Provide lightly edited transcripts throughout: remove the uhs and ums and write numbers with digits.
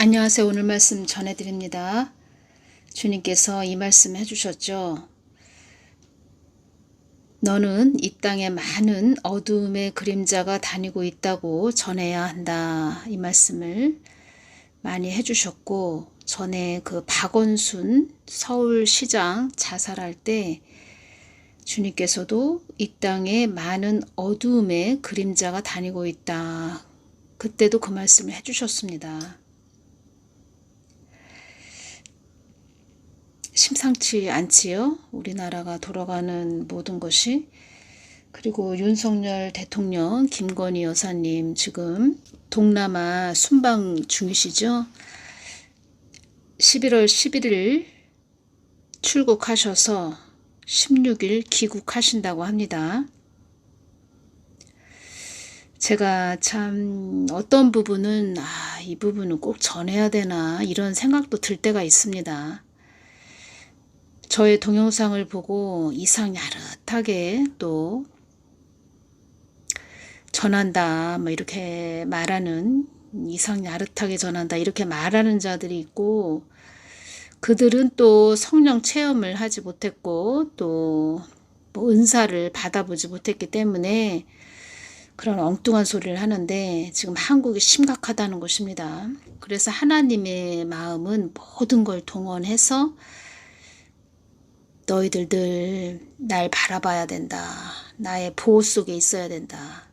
안녕하세요. 오늘 말씀 전해드립니다. 주님께서 이 말씀 해주셨죠. 너는 이 땅에 많은 어두움의 그림자가 다니고 있다고 전해야 한다. 이 말씀을 많이 해주셨고, 전에 그 박원순 서울시장 자살할 때 주님께서도 이 땅에 많은 어두움의 그림자가 다니고 있다. 그때도 그 말씀을 해주셨습니다. 심상치 않지요. 우리나라가 돌아가는 모든 것이. 그리고 윤석열 대통령, 김건희 여사님 지금 동남아 순방 중이시죠. 11월 11일 출국하셔서 16일 귀국하신다고 합니다. 제가 참 어떤 부분은 이 부분은 꼭 전해야 되나 이런 생각도 들 때가 있습니다. 저의 동영상을 보고 이상 야릇하게 또 전한다, 뭐 이렇게 말하는, 이상 야릇하게 전한다 이렇게 말하는 자들이 있고, 그들은 또 성령 체험을 하지 못했고 또 뭐 은사를 받아보지 못했기 때문에 그런 엉뚱한 소리를 하는데, 지금 한국이 심각하다는 것입니다. 그래서 하나님의 마음은 모든 걸 동원해서 너희들 늘 날 바라봐야 된다. 나의 보호 속에 있어야 된다.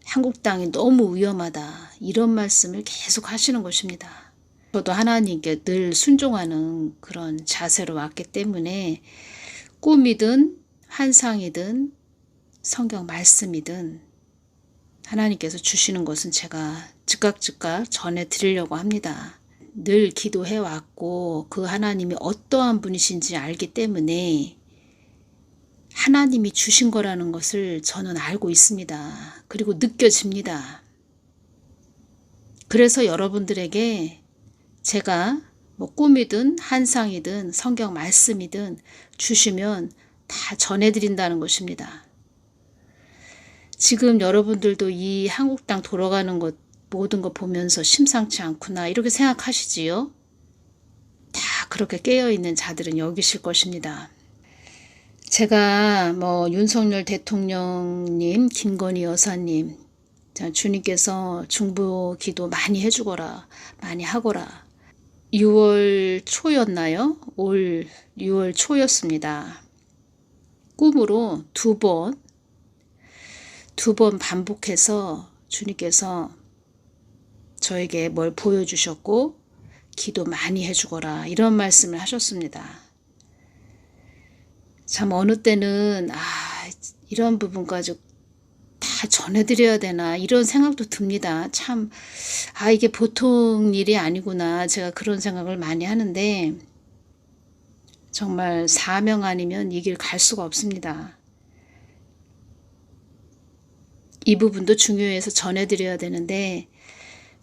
한국 땅이 너무 위험하다. 이런 말씀을 계속 하시는 것입니다. 저도 하나님께 늘 순종하는 그런 자세로 왔기 때문에 꿈이든 환상이든 성경 말씀이든 하나님께서 주시는 것은 제가 즉각 전해드리려고 합니다. 늘 기도해왔고 그 하나님이 어떠한 분이신지 알기 때문에 하나님이 주신 거라는 것을 저는 알고 있습니다. 그리고 느껴집니다. 그래서 여러분들에게 제가 뭐 꿈이든 환상이든 성경 말씀이든 주시면 다 전해드린다는 것입니다. 지금 여러분들도 이 한국 땅 돌아가는 것 모든 거 보면서 심상치 않구나 이렇게 생각하시지요? 다 그렇게 깨어있는 자들은 여기실 것입니다. 제가 뭐 윤석열 대통령님, 김건희 여사님, 주님께서 중보 기도 많이 해주거라, 많이 하거라. 6월 초였나요? 올 6월 초였습니다. 꿈으로 두 번 반복해서 주님께서 저에게 뭘 보여주셨고 기도 많이 해주거라 이런 말씀을 하셨습니다. 참 어느 때는 이런 부분까지 다 전해드려야 되나 이런 생각도 듭니다. 참 이게 보통 일이 아니구나, 제가 그런 생각을 많이 하는데 정말 사명 아니면 이 길 갈 수가 없습니다. 이 부분도 중요해서 전해드려야 되는데,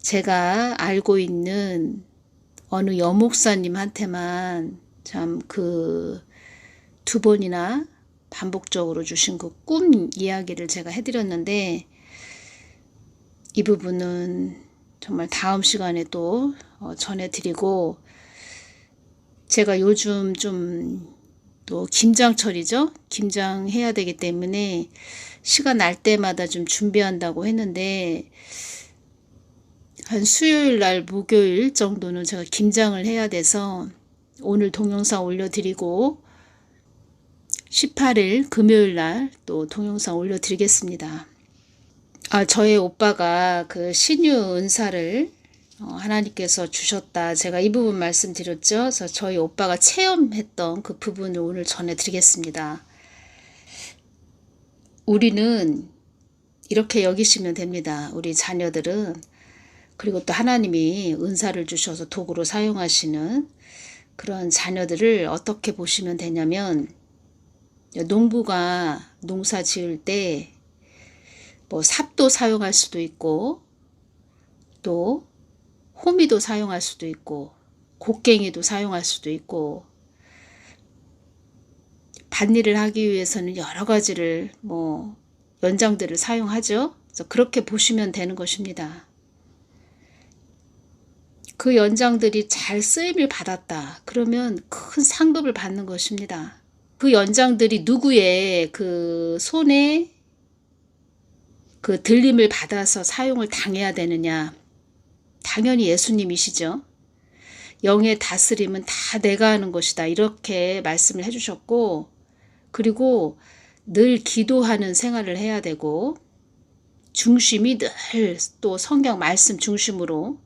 제가 알고 있는 어느 여목사님한테만 참 그 2번이나 반복적으로 주신 그 꿈 이야기를 제가 해드렸는데, 이 부분은 정말 다음 시간에 또 전해드리고, 제가 요즘 좀 또 김장철이죠. 김장해야 되기 때문에 시간 날 때마다 좀 준비한다고 했는데, 한 수요일 날 목요일 정도는 제가 김장을 해야 돼서 오늘 동영상 올려드리고 18일 금요일 날 또 동영상 올려드리겠습니다. 저의 오빠가 그 신유 은사를 하나님께서 주셨다. 제가 이 부분 말씀드렸죠. 그래서 저희 오빠가 체험했던 그 부분을 오늘 전해드리겠습니다. 우리는 이렇게 여기시면 됩니다. 우리 자녀들은, 그리고 또 하나님이 은사를 주셔서 도구로 사용하시는 그런 자녀들을 어떻게 보시면 되냐면, 농부가 농사 지을 때 뭐 삽도 사용할 수도 있고 또 호미도 사용할 수도 있고 곡괭이도 사용할 수도 있고, 밭일을 하기 위해서는 여러 가지를 뭐 연장들을 사용하죠. 그래서 그렇게 보시면 되는 것입니다. 그 연장들이 잘 쓰임을 받았다. 그러면 큰 상급을 받는 것입니다. 그 연장들이 누구의 그 손에 그 들림을 받아서 사용을 당해야 되느냐. 당연히 예수님이시죠. 영의 다스림은 다 내가 하는 것이다. 이렇게 말씀을 해주셨고, 그리고 늘 기도하는 생활을 해야 되고, 중심이 늘 또 성경 말씀 중심으로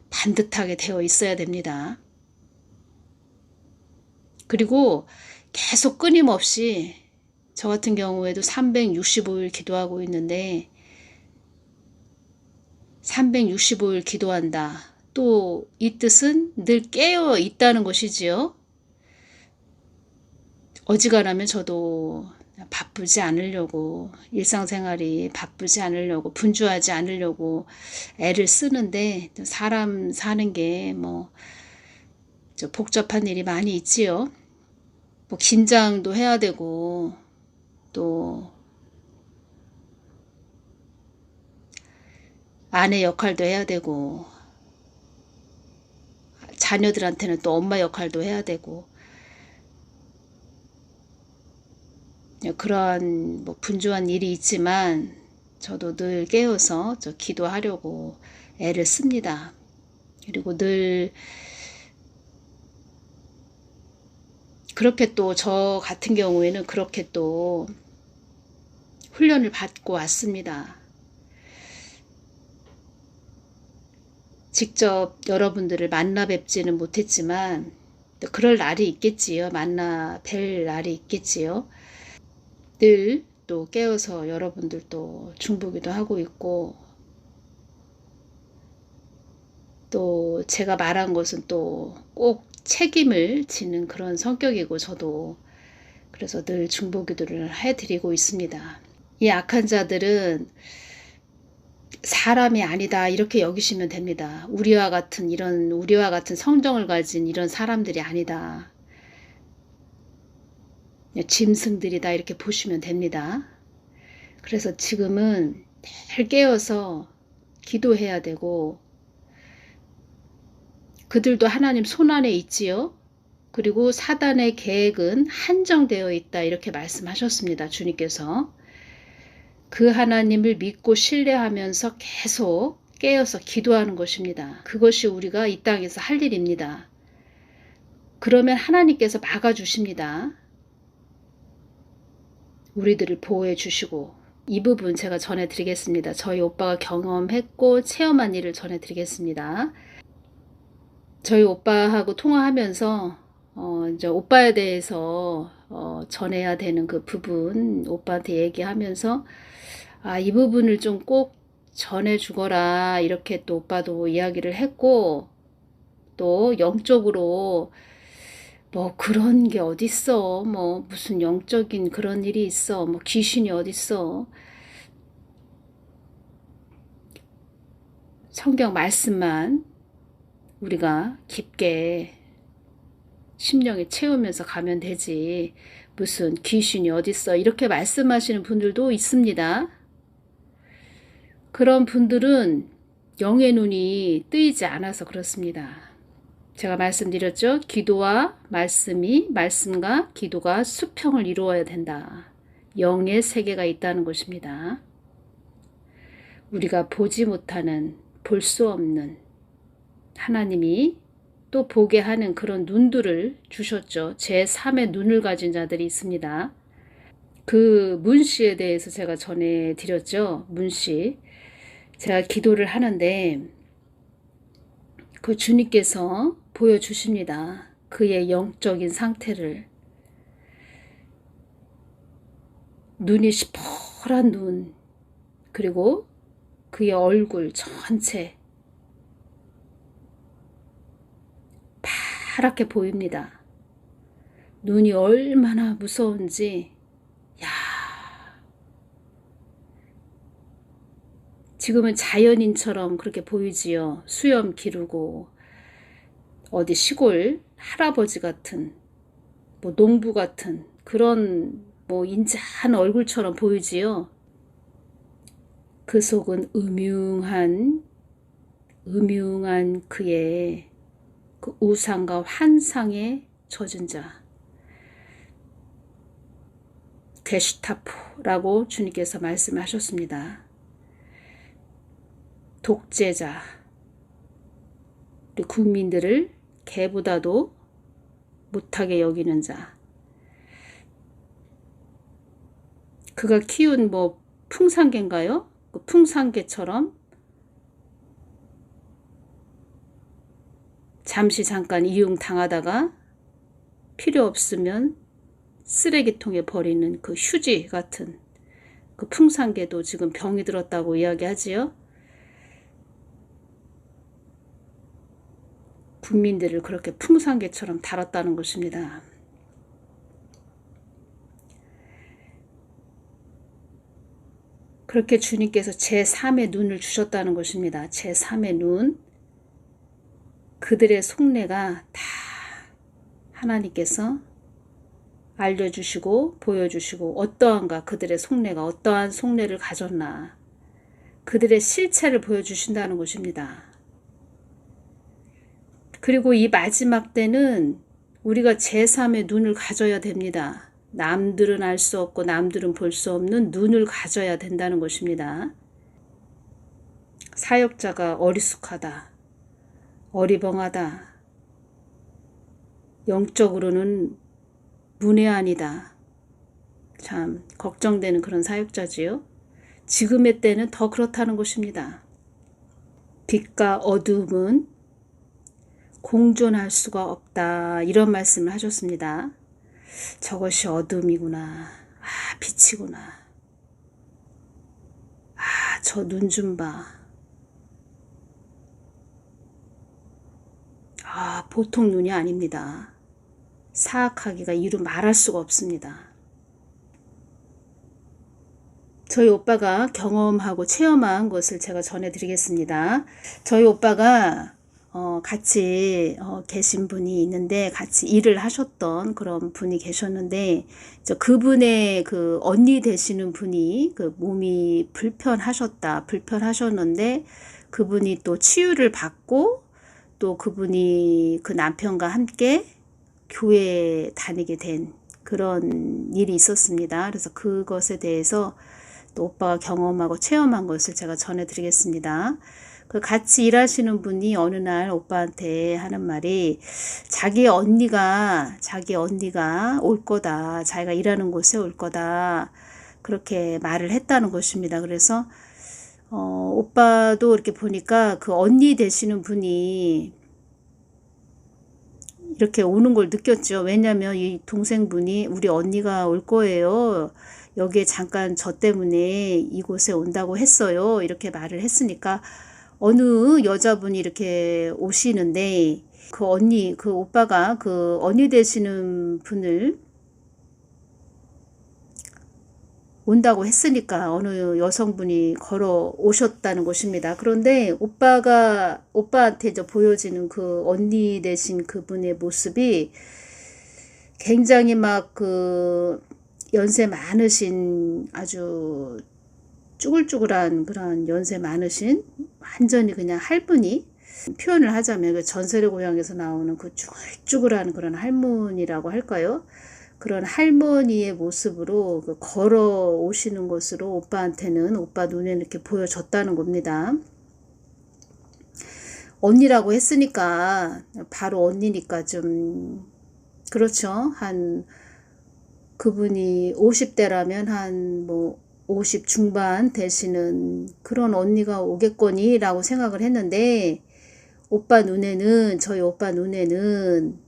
반듯하게 되어 있어야 됩니다. 그리고 계속 끊임없이 저 같은 경우에도 365일 기도하고 있는데 365일 기도한다. 또 이 뜻은 늘 깨어 있다는 것이지요. 어지간하면 저도 바쁘지 않으려고, 일상생활이 바쁘지 않으려고, 분주하지 않으려고 애를 쓰는데 사람 사는 게 뭐 복잡한 일이 많이 있지요. 뭐 긴장도 해야 되고 또 아내 역할도 해야 되고 자녀들한테는 또 엄마 역할도 해야 되고 그러한 뭐 분주한 일이 있지만 저도 늘 깨어서 기도하려고 애를 씁니다. 그리고 늘 그렇게 또 저 같은 경우에는 그렇게 또 훈련을 받고 왔습니다. 직접 여러분들을 만나 뵙지는 못했지만 또 그럴 날이 있겠지요. 만나 뵐 날이 있겠지요. 늘 또 깨어서 여러분들도 중보기도 하고 있고 또 제가 말한 것은 또 꼭 책임을 지는 그런 성격이고 저도 그래서 늘 중보기도를 해드리고 있습니다. 이 악한 자들은 사람이 아니다 이렇게 여기시면 됩니다. 우리와 같은 성정을 가진 이런 사람들이 아니다. 짐승들이다 이렇게 보시면 됩니다. 그래서 지금은 늘 깨어서 기도해야 되고 그들도 하나님 손안에 있지요. 그리고 사단의 계획은 한정되어 있다 이렇게 말씀하셨습니다. 주님께서. 그 하나님을 믿고 신뢰하면서 계속 깨어서 기도하는 것입니다. 그것이 우리가 이 땅에서 할 일입니다. 그러면 하나님께서 막아주십니다. 우리들을 보호해 주시고 이 부분 제가 전해드리겠습니다. 저희 오빠가 경험했고 체험한 일을 전해드리겠습니다. 저희 오빠하고 통화하면서 이제 오빠에 대해서 전해야 되는 그 부분 오빠한테 얘기하면서 이 부분을 좀 꼭 전해주거라 이렇게 또 오빠도 이야기를 했고 또 영적으로 뭐 그런 게 어딨어 뭐 무슨 영적인 그런 일이 있어 뭐 귀신이 어딨어 성경 말씀만 우리가 깊게 심령에 채우면서 가면 되지 무슨 귀신이 어딨어 이렇게 말씀하시는 분들도 있습니다. 그런 분들은 영의 눈이 뜨이지 않아서 그렇습니다. 제가 말씀드렸죠. 기도와 말씀과 기도가 수평을 이루어야 된다. 영의 세계가 있다는 것입니다. 우리가 보지 못하는 볼 수 없는 하나님이 또 보게 하는 그런 눈들을 주셨죠. 제3의 눈을 가진 자들이 있습니다. 그 문씨에 대해서 제가 전해드렸죠. 문씨. 제가 기도를 하는데 그 주님께서 보여주십니다. 그의 영적인 상태를. 눈이 시퍼런 눈, 그리고 그의 얼굴 전체 파랗게 보입니다. 눈이 얼마나 무서운지, 지금은 자연인처럼 그렇게 보이지요. 수염 기르고 어디 시골 할아버지 같은 뭐 농부 같은 그런 뭐 인자한 얼굴처럼 보이지요. 그 속은 음흉한 음흉한 그의 그 우상과 환상에 젖은 자, 게슈타포라고 주님께서 말씀하셨습니다. 독재자, 우리 국민들을 개보다도 못하게 여기는 자, 그가 키운 뭐 풍산개인가요? 그 풍산개처럼 잠깐 이용당하다가 필요 없으면 쓰레기통에 버리는 그 휴지 같은 그 풍산개도 지금 병이 들었다고 이야기하지요. 국민들을 그렇게 풍산개처럼 다뤘다는 것입니다. 그렇게 주님께서 제3의 눈을 주셨다는 것입니다. 제3의 눈. 그들의 속내가 다 하나님께서 알려주시고 보여주시고 어떠한가, 그들의 속내가 어떠한 속내를 가졌나, 그들의 실체를 보여주신다는 것입니다. 그리고 이 마지막 때는 우리가 제3의 눈을 가져야 됩니다. 남들은 알 수 없고 남들은 볼 수 없는 눈을 가져야 된다는 것입니다. 사역자가 어리숙하다, 어리벙하다, 영적으로는 문외한이다. 참 걱정되는 그런 사역자지요. 지금의 때는 더 그렇다는 것입니다. 빛과 어둠은 공존할 수가 없다, 이런 말씀을 하셨습니다. 저것이 어둠이구나, 빛이구나, 저 눈 좀 봐, 보통 눈이 아닙니다. 사악하기가 이루 말할 수가 없습니다. 저희 오빠가 경험하고 체험한 것을 제가 전해드리겠습니다. 저희 오빠가 같이 계신 분이 있는데, 같이 일을 하셨던 그런 분이 계셨는데, 그분의 그 언니 되시는 분이 그 몸이 불편하셨는데, 그분이 또 치유를 받고, 또 그분이 그 남편과 함께 교회에 다니게 된 그런 일이 있었습니다. 그래서 그것에 대해서 또 오빠가 경험하고 체험한 것을 제가 전해드리겠습니다. 그 같이 일하시는 분이 어느 날 오빠한테 하는 말이, 자기 언니가 올 거다, 자기가 일하는 곳에 올 거다, 그렇게 말을 했다는 것입니다. 그래서 오빠도 이렇게 보니까 그 언니 되시는 분이 이렇게 오는 걸 느꼈죠. 왜냐하면 이 동생분이 우리 언니가 올 거예요, 여기에 잠깐 저 때문에 이곳에 온다고 했어요, 이렇게 말을 했으니까 어느 여자분이 이렇게 오시는데, 그 오빠가 그 언니 되시는 분을 온다고 했으니까 어느 여성분이 걸어 오셨다는 것입니다. 그런데 오빠한테 보여지는 그 언니 되신 그분의 모습이 굉장히 막 그 연세 많으신, 아주 쭈글쭈글한 그런 연세 많으신, 완전히 그냥 할머니, 표현을 하자면 그 전설의 고향에서 나오는 그 쭈글쭈글한 그런 할머니라고 할까요? 그런 할머니의 모습으로 걸어 오시는 것으로 오빠한테는, 오빠 눈에 이렇게 보여졌다는 겁니다. 언니라고 했으니까, 바로 언니니까 좀 그렇죠. 그분이 50대라면 한 50 중반 되시는 그런 언니가 오겠거니 라고 생각을 했는데, 저희 오빠 눈에는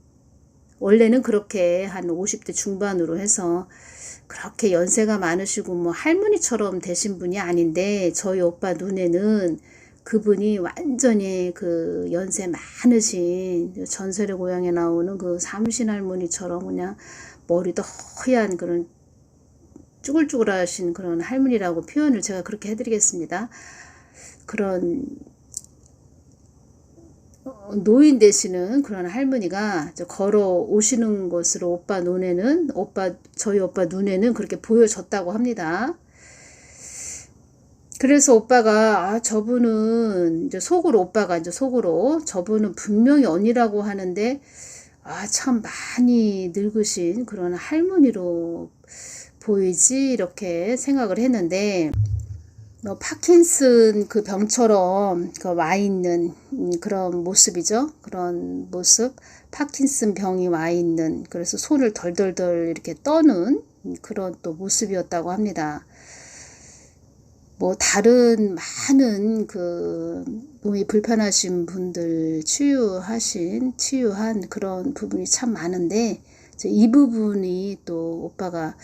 원래는 그렇게 한 50대 중반으로 해서 그렇게 연세가 많으시고 할머니처럼 되신 분이 아닌데, 저희 오빠 눈에는 그분이 완전히 그 연세 많으신 전설의 고향에 나오는 그 삼신 할머니처럼 그냥 머리도 허연 그런 쭈글쭈글하신 그런 할머니라고 표현을 제가 그렇게 해드리겠습니다. 그런 노인 되시는 그런 할머니가 걸어 오시는 것으로 저희 오빠 눈에는 그렇게 보여졌다고 합니다. 그래서 오빠가 저분은 이제 속으로 오빠가 이제 속으로 저분은 분명히 언니라고 하는데 참 많이 늙으신 그런 할머니로 보이지 이렇게 생각을 했는데 파킨슨 그 병처럼 와 있는 그런 모습이죠. 그런 모습. 파킨슨 병이 와 있는 그래서 손을 덜덜덜 이렇게 떠는 그런 또 모습이었다고 합니다. 다른 많은 그 몸이 불편하신 분들 치유한 그런 부분이 참 많은데 이 부분이 또 오빠가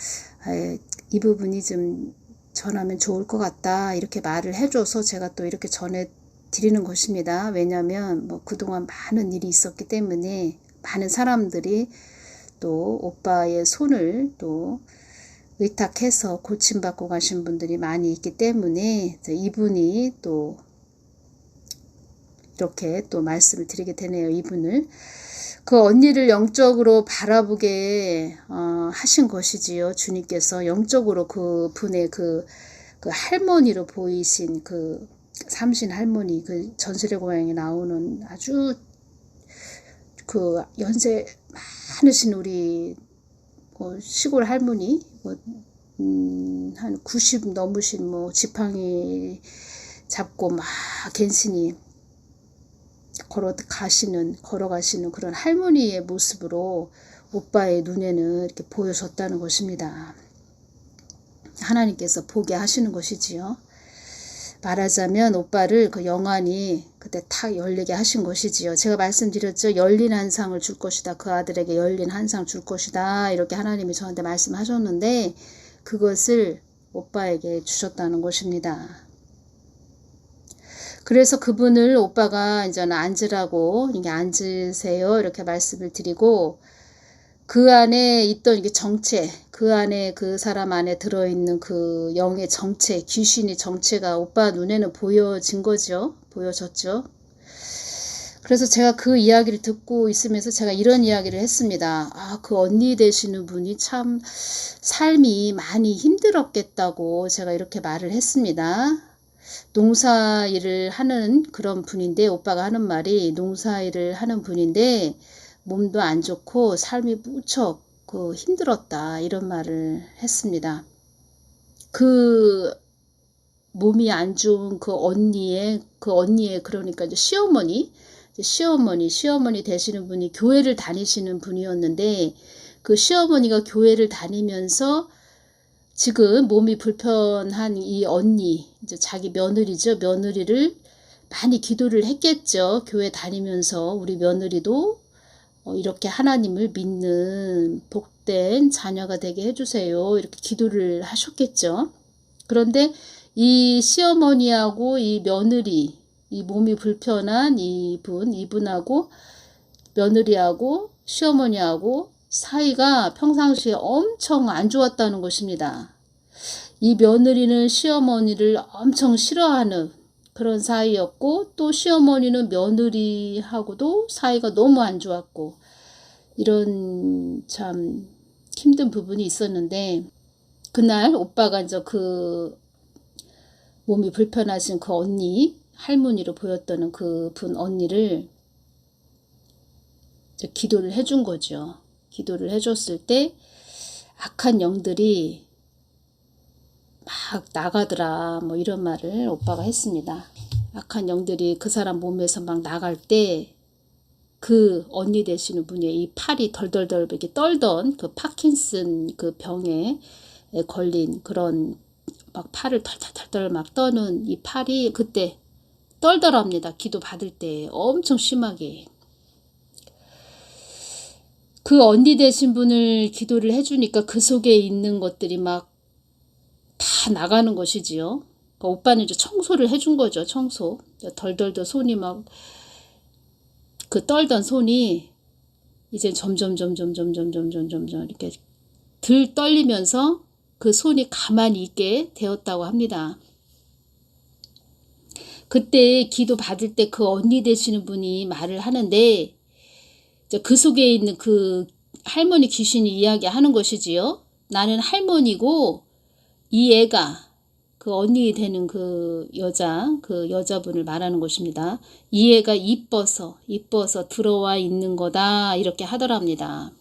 이 부분이 좀 전하면 좋을 것 같다 이렇게 말을 해줘서 제가 또 이렇게 전해 드리는 것입니다. 왜냐하면 그동안 많은 일이 있었기 때문에 많은 사람들이 또 오빠의 손을 또 의탁해서 고침받고 가신 분들이 많이 있기 때문에 이분이 또 이렇게 또 말씀을 드리게 되네요. 이분을 그 언니를 영적으로 바라보게 하신 것이지요. 주님께서 영적으로 그 분의 그 할머니로 보이신 그 삼신 할머니 그 전설의 고향에 나오는 아주 그 연세 많으신 우리 시골 할머니 한 90 넘으신 지팡이 잡고 막 갠신히 걸어가시는 그런 할머니의 모습으로 오빠의 눈에는 이렇게 보여졌다는 것입니다. 하나님께서 보게 하시는 것이지요. 말하자면 오빠를 그 영안이 그때 탁 열리게 하신 것이지요. 제가 말씀드렸죠. 열린 한 상을 줄 것이다. 그 아들에게 열린 한 상 줄 것이다. 이렇게 하나님이 저한테 말씀하셨는데 그것을 오빠에게 주셨다는 것입니다. 그래서 그분을 오빠가 이제 앉으라고 이게 앉으세요 이렇게 말씀을 드리고 그 안에 있던 이게 정체, 그 안에 그 사람 안에 들어있는 그 영의 정체, 귀신의 정체가 오빠 눈에는 보여진 거죠. 보여졌죠. 그래서 제가 그 이야기를 듣고 있으면서 제가 이런 이야기를 했습니다. 그 언니 되시는 분이 참 삶이 많이 힘들었겠다고 제가 이렇게 말을 했습니다. 농사일을 하는 그런 분인데 오빠가 하는 말이 농사일을 하는 분인데 몸도 안 좋고 삶이 무척 힘들었다 이런 말을 했습니다. 그 몸이 안 좋은 그 언니의 그러니까 이제 시어머니 되시는 분이 교회를 다니시는 분이었는데 그 시어머니가 교회를 다니면서 지금 몸이 불편한 이 언니, 이제 자기 며느리죠. 며느리를 많이 기도를 했겠죠. 교회 다니면서 우리 며느리도 이렇게 하나님을 믿는 복된 자녀가 되게 해주세요. 이렇게 기도를 하셨겠죠. 그런데 이 시어머니하고 이 며느리, 이 몸이 불편한 이분하고 며느리하고 시어머니하고 사이가 평상시에 엄청 안 좋았다는 것입니다. 이 며느리는 시어머니를 엄청 싫어하는 그런 사이였고 또 시어머니는 며느리하고도 사이가 너무 안 좋았고 이런 참 힘든 부분이 있었는데 그날 오빠가 이제 그 몸이 불편하신 그 언니 할머니로 보였던 그 분 언니를 기도를 해준 거죠. 기도를 해줬을 때 악한 영들이 막 나가더라 이런 말을 오빠가 했습니다. 악한 영들이 그 사람 몸에서 막 나갈 때 그 언니 되시는 분의 이 팔이 덜덜덜 이렇게 떨던 그 파킨슨 그 병에 걸린 그런 막 팔을 덜덜덜 막 떠는 이 팔이 그때 떨더랍니다. 기도 받을 때 엄청 심하게. 그 언니 되신 분을 기도를 해주니까 그 속에 있는 것들이 막 다 나가는 것이지요. 그러니까 오빠는 이제 청소를 해준 거죠. 청소. 덜덜덜 손이 막 그 떨던 손이 이제 점점 이렇게 들 떨리면서 그 손이 가만히 있게 되었다고 합니다. 그때 기도 받을 때 그 언니 되시는 분이 말을 하는데 그 속에 있는 그 할머니 귀신이 이야기하는 것이지요. 나는 할머니고 이 애가 그 언니 되는 그 여자분을 말하는 것입니다. 이 애가 이뻐서 들어와 있는 거다 이렇게 하더랍니다.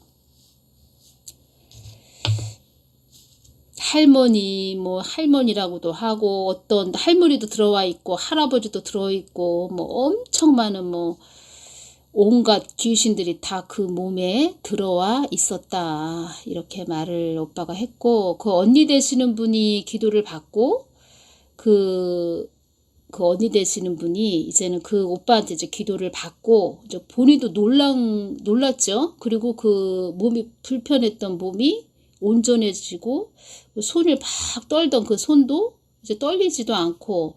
할머니 뭐 할머니라고도 하고 어떤 할머니도 들어와 있고 할아버지도 들어 있고 뭐 엄청 많은 뭐 온갖 귀신들이 다 그 몸에 들어와 있었다 이렇게 말을 오빠가 했고, 그 언니 되시는 분이 기도를 받고 그 언니 되시는 분이 이제는 그 오빠한테 이제 기도를 받고 이제 본인도 놀랐죠. 그리고 그 몸이 불편했던 몸이 온전해지고 손을 막 떨던 그 손도 이제 떨리지도 않고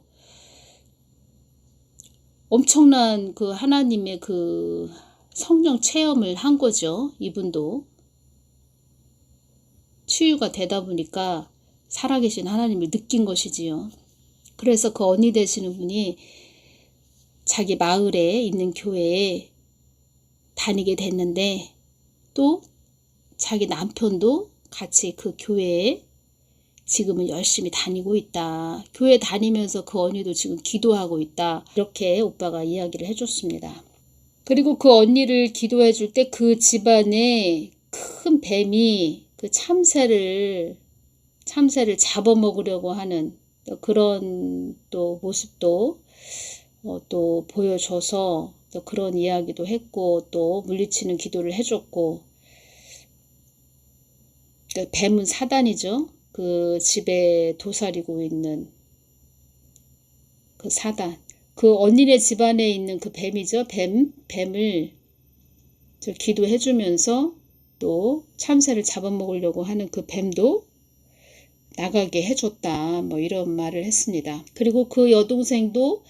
엄청난 그 하나님의 그 성령 체험을 한 거죠. 이분도 치유가 되다 보니까 살아계신 하나님을 느낀 것이지요. 그래서 그 언니 되시는 분이 자기 마을에 있는 교회에 다니게 됐는데 또 자기 남편도 같이 그 교회에 지금은 열심히 다니고 있다. 교회 다니면서 그 언니도 지금 기도하고 있다. 이렇게 오빠가 이야기를 해줬습니다. 그리고 그 언니를 기도해 줄 때 그 집안에 큰 뱀이 그 참새를 잡아먹으려고 하는 그런 또 모습도 또 보여줘서 또 그런 이야기도 했고 또 물리치는 기도를 해줬고, 뱀은 사단이죠. 그 집에 도사리고 있는 그 사단. 그 언니네 집안에 있는 그 뱀이죠. 뱀을 기도해주면서 또 참새를 잡아먹으려고 하는 그 뱀도 나가게 해줬다. 뭐 이런 말을 했습니다. 그리고 그 여동생도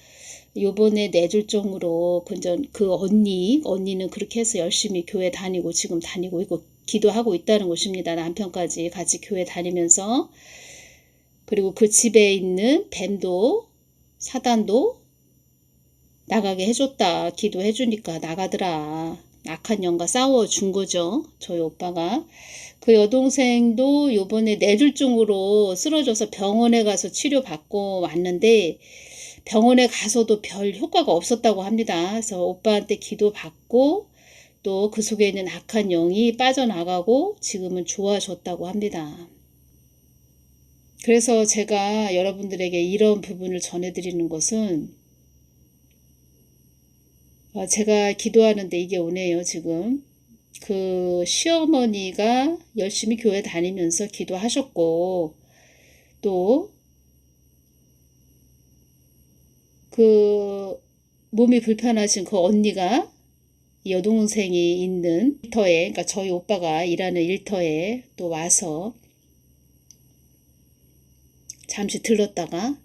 요번에 뇌졸중으로 그 언니는 그렇게 해서 열심히 교회 다니고 지금 다니고 있고 기도하고 있다는 것입니다. 남편까지 같이 교회 다니면서. 그리고 그 집에 있는 뱀도 사단도 나가게 해줬다. 기도해주니까 나가더라. 악한 영과 싸워준 거죠. 저희 오빠가. 그 여동생도 요번에 뇌졸중으로 쓰러져서 병원에 가서 치료받고 왔는데 병원에 가서도 별 효과가 없었다고 합니다. 그래서 오빠한테 기도받고 또 그 속에 있는 악한 영이 빠져나가고 지금은 좋아졌다고 합니다. 그래서 제가 여러분들에게 이런 부분을 전해드리는 것은 제가 기도하는데 이게 오네요. 지금 그 시어머니가 열심히 교회 다니면서 기도하셨고 또 그 몸이 불편하신 그 언니가 여동생이 있는 일터에, 그러니까 저희 오빠가 일하는 일터에 또 와서 잠시 들렀다가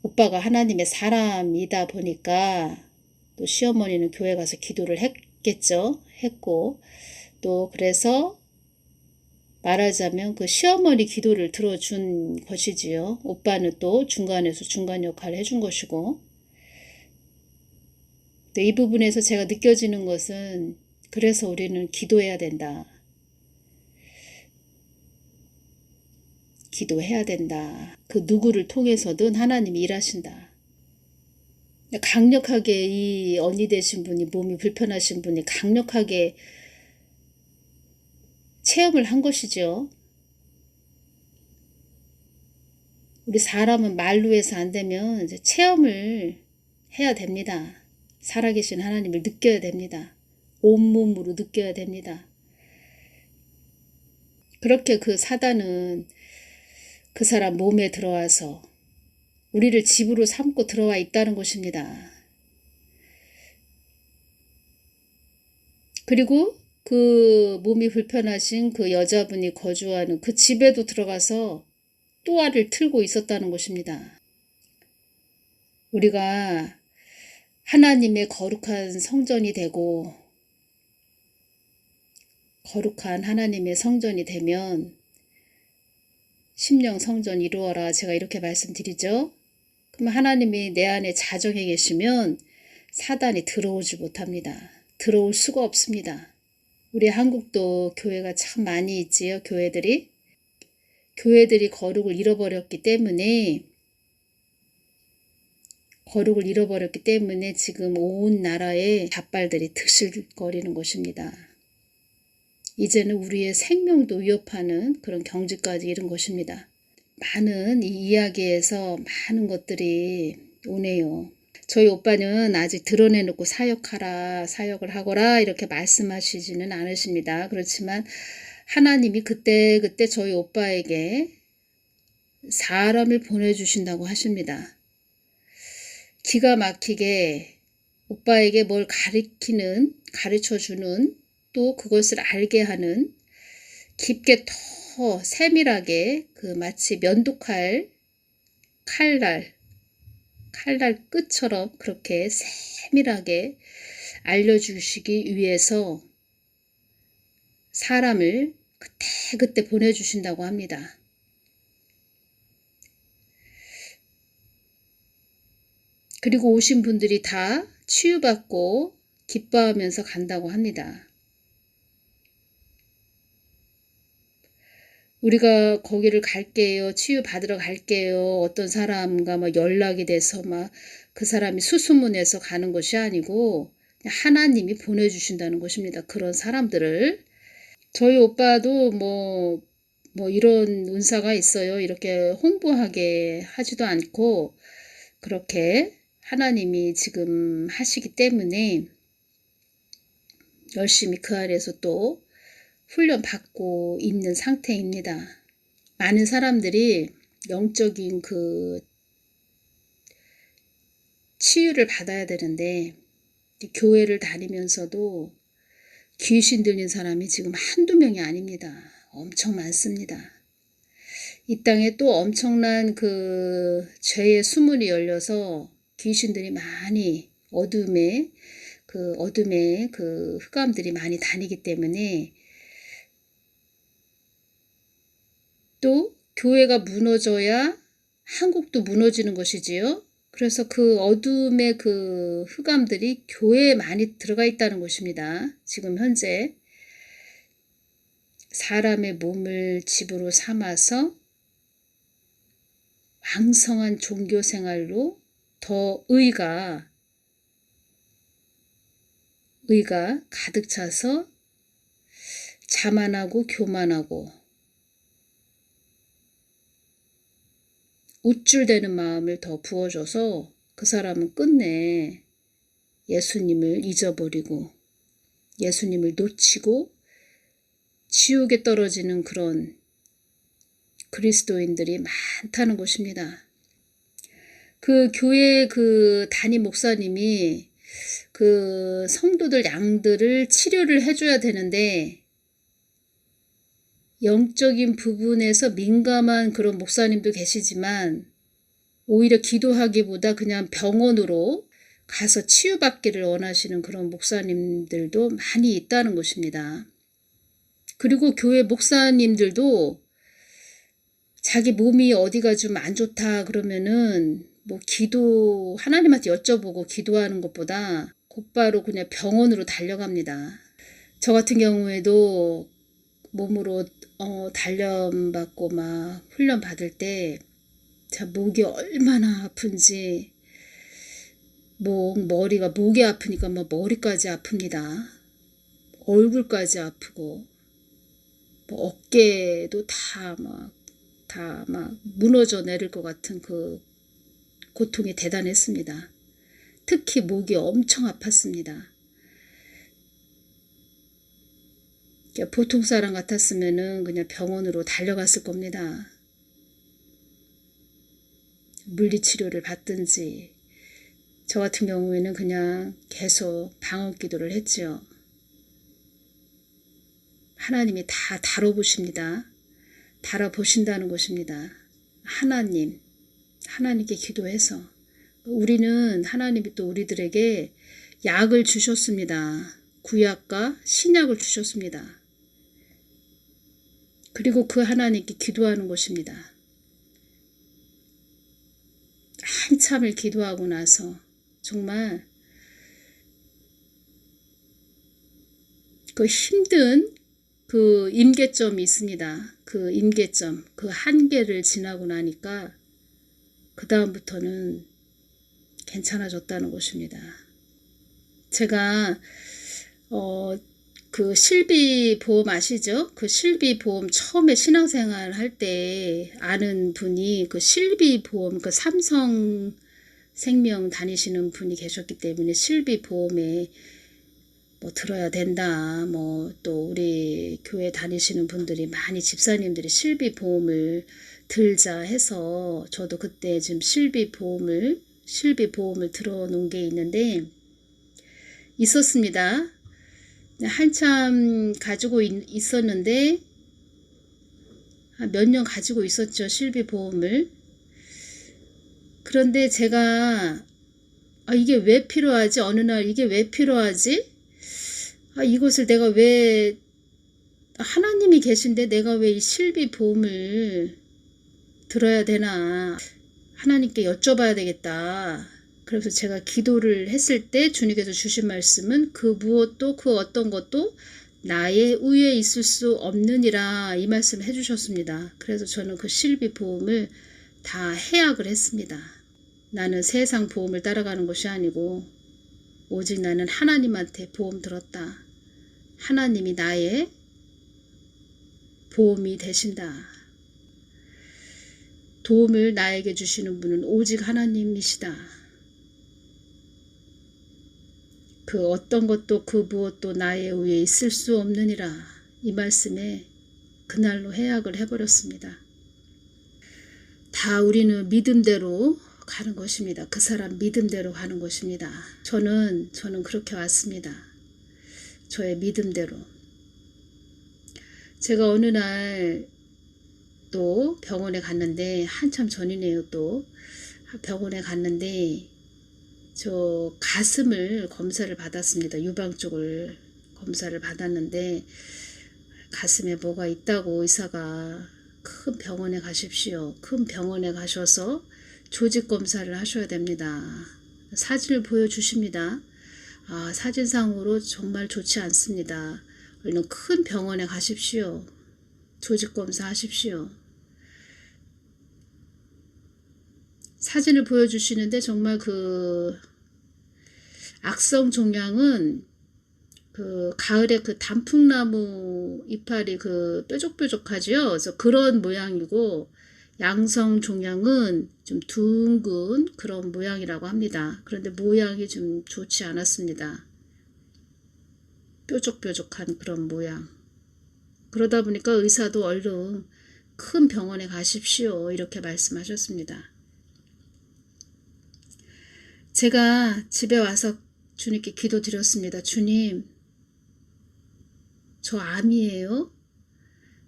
오빠가 하나님의 사람이다 보니까 또 시어머니는 교회 가서 기도를 했겠죠. 했고 또 그래서 말하자면 그 시어머니 기도를 들어준 것이지요. 오빠는 또 중간에서 중간 역할을 해준 것이고, 또 이 부분에서 제가 느껴지는 것은 그래서 우리는 기도해야 된다. 기도해야 된다. 그 누구를 통해서든 하나님이 일하신다. 강력하게 이 언니 되신 분이, 몸이 불편하신 분이 강력하게 체험을 한 것이죠. 우리 사람은 말로 해서 안 되면 이제 체험을 해야 됩니다. 살아계신 하나님을 느껴야 됩니다. 온몸으로 느껴야 됩니다. 그렇게 그 사단은 그 사람 몸에 들어와서 우리를 집으로 삼고 들어와 있다는 것입니다. 그리고 그 몸이 불편하신 그 여자분이 거주하는 그 집에도 들어가서 또아를 틀고 있었다는 것입니다. 우리가 하나님의 거룩한 성전이 되고 거룩한 하나님의 성전이 되면 심령 성전 이루어라, 제가 이렇게 말씀드리죠. 그럼 하나님이 내 안에 자정해 계시면 사단이 들어오지 못합니다. 들어올 수가 없습니다. 우리 한국도 교회가 참 많이 있지요. 교회들이 교회들이 거룩을 잃어버렸기 때문에 지금 온 나라에 잣발들이 드실거리는 것입니다. 이제는 우리의 생명도 위협하는 그런 경지까지 이른 것입니다. 많은 이 이야기에서 많은 것들이 오네요. 저희 오빠는 아직 드러내놓고 사역을 하거라 이렇게 말씀하시지는 않으십니다. 그렇지만 하나님이 그때그때 저희 오빠에게 사람을 보내주신다고 하십니다. 기가 막히게 오빠에게 뭘 가르쳐주는, 또 그것을 알게 하는, 깊게 더 세밀하게 마치 면도칼 칼날 끝처럼 그렇게 세밀하게 알려주시기 위해서 사람을 그때 보내주신다고 합니다. 그리고 오신 분들이 다 치유받고 기뻐하면서 간다고 합니다. 우리가 거기를 갈게요, 치유받으러 갈게요, 어떤 사람과 막 연락이 돼서 막 그 사람이 수소문해서 가는 것이 아니고 하나님이 보내주신다는 것입니다. 그런 사람들을. 저희 오빠도 뭐 이런 은사가 있어요, 이렇게 홍보하게 하지도 않고 그렇게 하나님이 지금 하시기 때문에 열심히 그 안에서 또 훈련받고 있는 상태입니다. 많은 사람들이 영적인 치유를 받아야 되는데 교회를 다니면서도 귀신 들린 사람이 지금 한두 명이 아닙니다. 엄청 많습니다. 이 땅에 또 엄청난 죄의 수문이 열려서 귀신들이 많이 어둠의 흑암들이 많이 다니기 때문에 또 교회가 무너져야 한국도 무너지는 것이지요. 그래서 그 어둠의 흑암들이 교회에 많이 들어가 있다는 것입니다. 지금 현재 사람의 몸을 집으로 삼아서 왕성한 종교 생활로 더 의가 가득 차서 자만하고 교만하고 우쭐대는 마음을 더 부어줘서 그 사람은 끝내 예수님을 잊어버리고 예수님을 놓치고 지옥에 떨어지는 그런 그리스도인들이 많다는 것입니다. 그 교회 담임 목사님이 성도들 양들을 치료를 해줘야 되는데 영적인 부분에서 민감한 그런 목사님도 계시지만 오히려 기도하기보다 그냥 병원으로 가서 치유받기를 원하시는 그런 목사님들도 많이 있다는 것입니다. 그리고 교회 목사님들도 자기 몸이 어디가 좀 안 좋다 그러면은 하나님한테 여쭤보고 기도하는 것보다 곧바로 그냥 병원으로 달려갑니다. 저 같은 경우에도 몸으로 단련받고 막 훈련 받을 때 목이 얼마나 아픈지 목이 아프니까 머리까지 아픕니다. 얼굴까지 아프고 어깨도 다 무너져 내릴 것 같은 그 고통이 대단했습니다. 특히 목이 엄청 아팠습니다. 보통 사람 같았으면은 그냥 병원으로 달려갔을 겁니다. 물리치료를 받든지. 저 같은 경우에는 그냥 계속 방언 기도를 했죠. 하나님이 다 다뤄보십니다. 다뤄보신다는 것입니다. 하나님께 기도해서 우리는 하나님이 또 우리들에게 약을 주셨습니다. 구약과 신약을 주셨습니다. 그리고 그 하나님께 기도하는 것입니다. 한참을 기도하고 나서 정말 그 힘든 그 임계점이 있습니다. 그 임계점, 그 한계를 지나고 나니까 그 다음부터는 괜찮아졌다는 것입니다. 제가 그 실비보험 아시죠? 그 실비보험 처음에 신앙생활 할 때 아는 분이 그 실비보험 그 삼성생명 다니시는 분이 계셨기 때문에 실비보험에 뭐 들어야 된다. 뭐 또 우리 교회 다니시는 분들이 많이 집사님들이 실비보험을 들자 해서 저도 그때 지금 실비보험을 들어놓은 게 있는데 있었습니다. 한참 가지고 있었는데 몇 년 가지고 있었죠. 실비보험을. 그런데 제가 이게 왜 필요하지? 어느 날 이게 왜 필요하지? 이것을 내가 왜 하나님이 계신데 내가 왜 이 실비보험을 들어야 되나 하나님께 여쭤봐야 되겠다. 그래서 제가 기도를 했을 때 주님께서 주신 말씀은 그 무엇도 그 어떤 것도 나의 위에 있을 수 없느니라 이 말씀 해주셨습니다. 그래서 저는 그 실비보험을 다 해약을 했습니다. 나는 세상 보험을 따라가는 것이 아니고 오직 나는 하나님한테 보험 들었다. 하나님이 나의 보험이 되신다. 도움을 나에게 주시는 분은 오직 하나님이시다. 그 어떤 것도 그 무엇도 나의 위에 있을 수 없느니라 이 말씀에 그날로 해약을 해버렸습니다. 다 우리는 믿음대로 가는 것입니다. 그 사람 믿음대로 가는 것입니다. 저는 그렇게 왔습니다. 저의 믿음대로. 제가 어느 날 또 병원에 갔는데 한참 전이네요. 또 병원에 갔는데 저 가슴을 검사를 받았습니다. 유방 쪽을 검사를 받았는데 가슴에 뭐가 있다고 의사가 큰 병원에 가십시오. 큰 병원에 가셔서 조직 검사를 하셔야 됩니다. 사진을 보여주십니다. 사진상으로 정말 좋지 않습니다. 얼른 큰 병원에 가십시오. 조직 검사 하십시오. 사진을 보여주시는데 정말 그 악성 종양은 그 가을에 그 단풍나무 이파리 그 뾰족뾰족하지요. 그래서 그런 모양이고 양성 종양은 좀 둥근 그런 모양이라고 합니다. 그런데 모양이 좀 좋지 않았습니다. 뾰족뾰족한 그런 모양. 그러다 보니까 의사도 얼른 큰 병원에 가십시오. 이렇게 말씀하셨습니다. 제가 집에 와서 주님께 기도드렸습니다. 주님, 저 암이에요?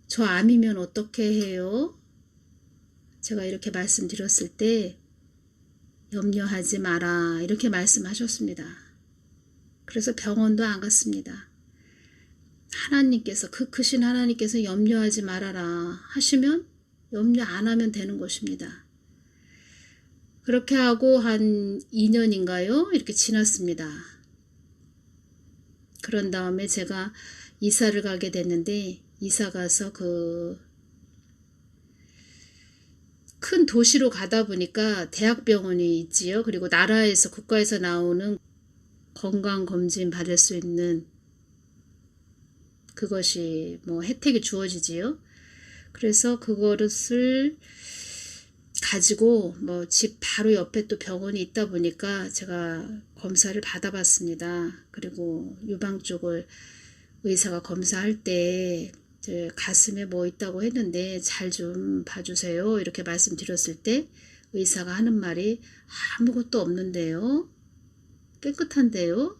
저 암이면 어떻게 해요? 제가 이렇게 말씀드렸을 때 염려하지 마라 이렇게 말씀하셨습니다. 그래서 병원도 안 갔습니다. 하나님께서 그 크신 하나님께서 염려하지 말아라 하시면 염려 안 하면 되는 것입니다. 그렇게 하고 한 2년인가요? 이렇게 지났습니다. 그런 다음에 제가 이사를 가게 됐는데 이사 가서 그 큰 도시로 가다 보니까 대학병원이 있지요. 그리고 나라에서 국가에서 나오는 건강검진 받을 수 있는 그것이 뭐 혜택이 주어지지요. 그래서 그것을 가지고 뭐 집 바로 옆에 또 병원이 있다 보니까 제가 검사를 받아봤습니다. 그리고 유방 쪽을 의사가 검사할 때 가슴에 뭐 있다고 했는데 잘 좀 봐주세요. 이렇게 말씀드렸을 때 의사가 하는 말이 아무것도 없는데요. 깨끗한데요.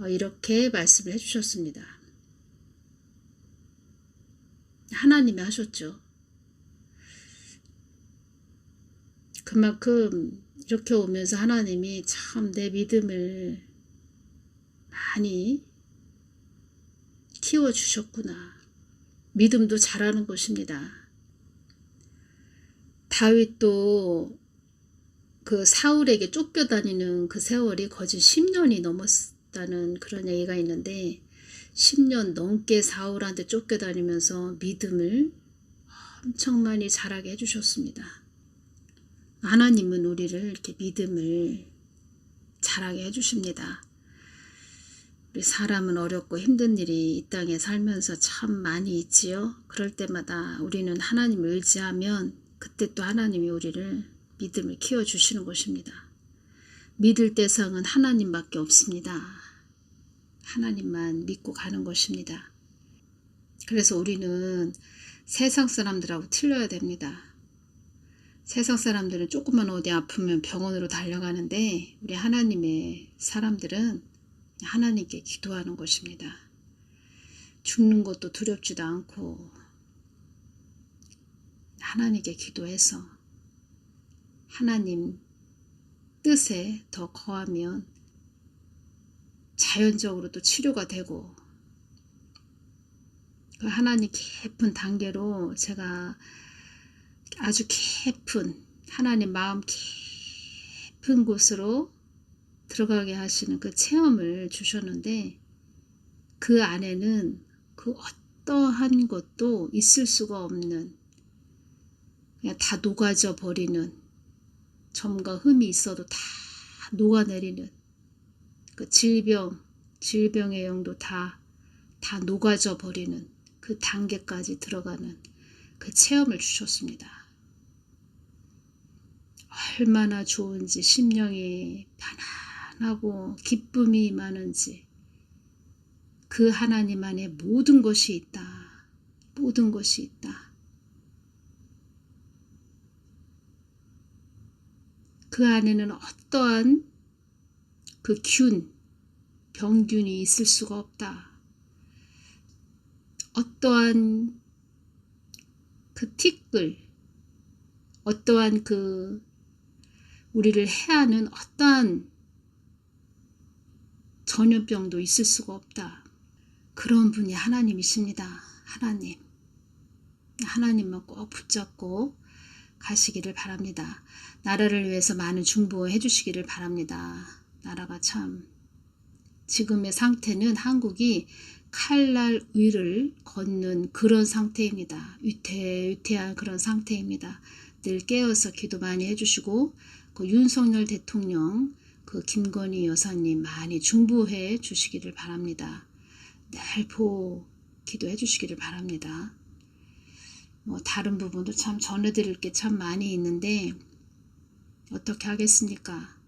이렇게 말씀을 해주셨습니다. 하나님이 하셨죠. 그만큼 이렇게 오면서 하나님이 참 내 믿음을 많이 키워주셨구나. 믿음도 자라는 것입니다. 다윗도 그 사울에게 쫓겨다니는 그 세월이 거진 10년이 넘었다는 그런 얘기가 있는데 10년 넘게 사울한테 쫓겨다니면서 믿음을 엄청 많이 자라게 해주셨습니다. 하나님은 우리를 이렇게 믿음을 자라게 해주십니다. 우리 사람은 어렵고 힘든 일이 이 땅에 살면서 참 많이 있지요. 그럴 때마다 우리는 하나님을 의지하면 그때 또 하나님이 우리를 믿음을 키워주시는 것입니다. 믿을 대상은 하나님밖에 없습니다. 하나님만 믿고 가는 것입니다. 그래서 우리는 세상 사람들하고 틀려야 됩니다. 세상 사람들은 조금만 어디 아프면 병원으로 달려가는데 우리 하나님의 사람들은 하나님께 기도하는 것입니다. 죽는 것도 두렵지도 않고 하나님께 기도해서 하나님 뜻에 더 거하면 자연적으로도 치료가 되고 그 하나님 깊은 단계로 제가 아주 깊은 하나님 마음 깊은 곳으로 들어가게 하시는 그 체험을 주셨는데 그 안에는 그 어떠한 것도 있을 수가 없는 그냥 다 녹아져 버리는 점과 흠이 있어도 다 녹아내리는 그 질병의 영도 다 녹아져 버리는 그 단계까지 들어가는 그 체험을 주셨습니다. 얼마나 좋은지 심령이 편안하고 기쁨이 많은지 그 하나님 안에 모든 것이 있다. 모든 것이 있다. 그 안에는 어떠한 그 병균이 있을 수가 없다. 어떠한 그 티끌, 어떠한 그 우리를 해하는 어떠한 전염병도 있을 수가 없다. 그런 분이 하나님이십니다. 하나님만 꼭 붙잡고 가시기를 바랍니다. 나라를 위해서 많은 중보해 주시기를 바랍니다. 나라가 참 지금의 상태는 한국이 칼날 위를 걷는 그런 상태입니다. 위태위태한 그런 상태입니다. 늘 깨어서 기도 많이 해주시고 그 윤석열 대통령 그 김건희 여사님 많이 중보해 주시기를 바랍니다. 늘 기도해 주시기를 바랍니다. 다른 부분도 참 전해드릴 게 참 많이 있는데 어떻게 하겠습니까?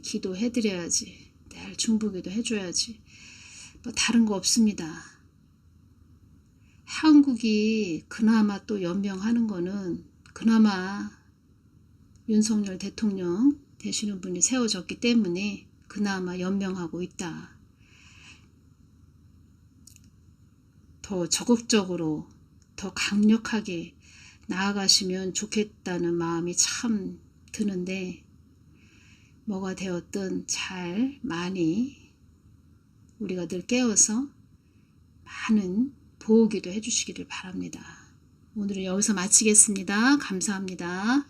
기도해드려야지. 늘 중보기도 해줘야지. 다른 거 없습니다. 한국이 그나마 또 연명하는 거는 그나마 윤석열 대통령 되시는 분이 세워졌기 때문에 그나마 연명하고 있다. 더 적극적으로 더 강력하게 나아가시면 좋겠다는 마음이 참 드는데 뭐가 되었든 잘 많이 우리가 늘 깨워서 많은 보호기도 해주시기를 바랍니다. 오늘은 여기서 마치겠습니다. 감사합니다.